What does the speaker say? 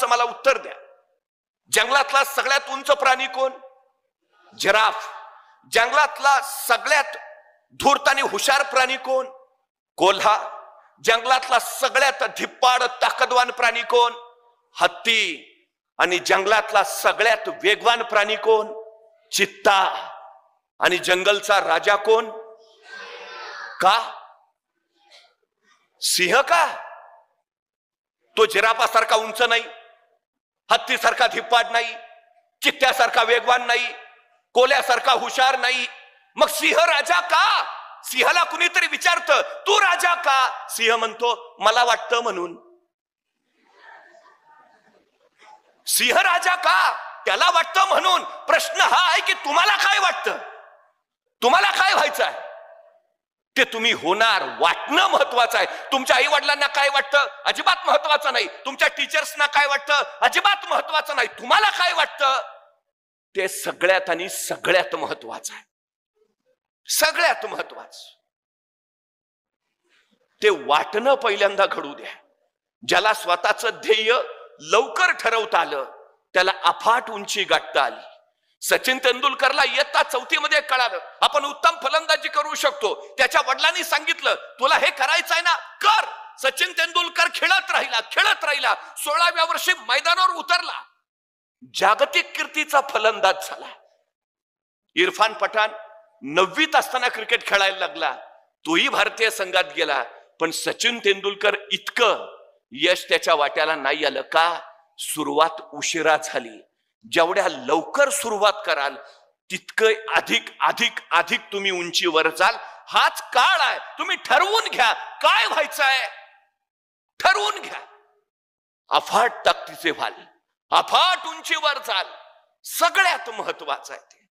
मला उत्तर द्या. जंगलातला सगळ्यात उंच प्राणी कोण? जिराफ. जंगलातला सगळ्यात धूर्त आणि हुशार प्राणी कोण? कोल्हा. जंगलातला सगळ्यात धिप्पाड ताकदवान प्राणी कोण? हत्ती. आणि जंगलातला सगळ्यात वेगवान प्राणी कोण? चित्ता. आणि जंगलचा राजा कोण? का? सिंह का? तो जिराफासारखा उंच नाही, हत्तीसारखा धिप्पाड नाही, चित्त्यासारखा वेगवान नाही, कोल्यासारखा हुशार नाही. मग सिंह राजा का? सिंहाला कुणीतरी विचारतं तू राजा का? सिंह म्हणतो मला वाटतं म्हणून. सिंह राजा का? त्याला वाटतं म्हणून. प्रश्न हा आहे की तुम्हाला काय वाटतं? तुम्हाला काय व्हायचं आहे ते तुम्ही होणार. वाटणं महत्वाचं आहे. तुमच्या आई वडिलांना काय वाटतं अजिबात महत्वाचं नाही. तुमच्या टीचर्सना काय वाटतं अजिबात महत्वाचं नाही. तुम्हाला काय वाटतं ते सगळ्यात आणि सगळ्यात महत्वाचं आहे. सगळ्यात महत्वाचं ते वाटणं पहिल्यांदा घडू द्या. ज्याला स्वतःचं ध्येय लवकर ठरवता आलं त्याला अफाट उंची गाठता आली. सचिन तेंडुलकरला इयत्ता 4थी मध्ये कळालं आपण उत्तम फलंदाजी करू शकतो. त्याच्या वडिलांनी सांगितलं तुला हे करायचं आहे ना कर. सचिन तेंडुलकर खेळत राहिला 16व्या वर्षी मैदानावर उतरला. जागतिक कीर्तीचा फलंदाज झाला. इरफान पठाण 9वीत असताना क्रिकेट खेळायला लागला. तोही भारतीय संघात गेला. पण सचिन तेंडुलकर इतकं यश त्याच्या वाट्याला नाही आलं का? सुरुवात उशिरा झाली. जेवढ्या लवकर सुरुवात कराल तितकं अधिक अधिक अधिक तुम्ही उंचीवर जाल. हाच काळ आहे. तुम्ही ठरवून घ्या काय व्हायचंय. ठरवून घ्या. अफाट ताकदीचे व्हाल, अफाट उंचीवर जाल. सगळ्यात महत्वाचं आहे ते.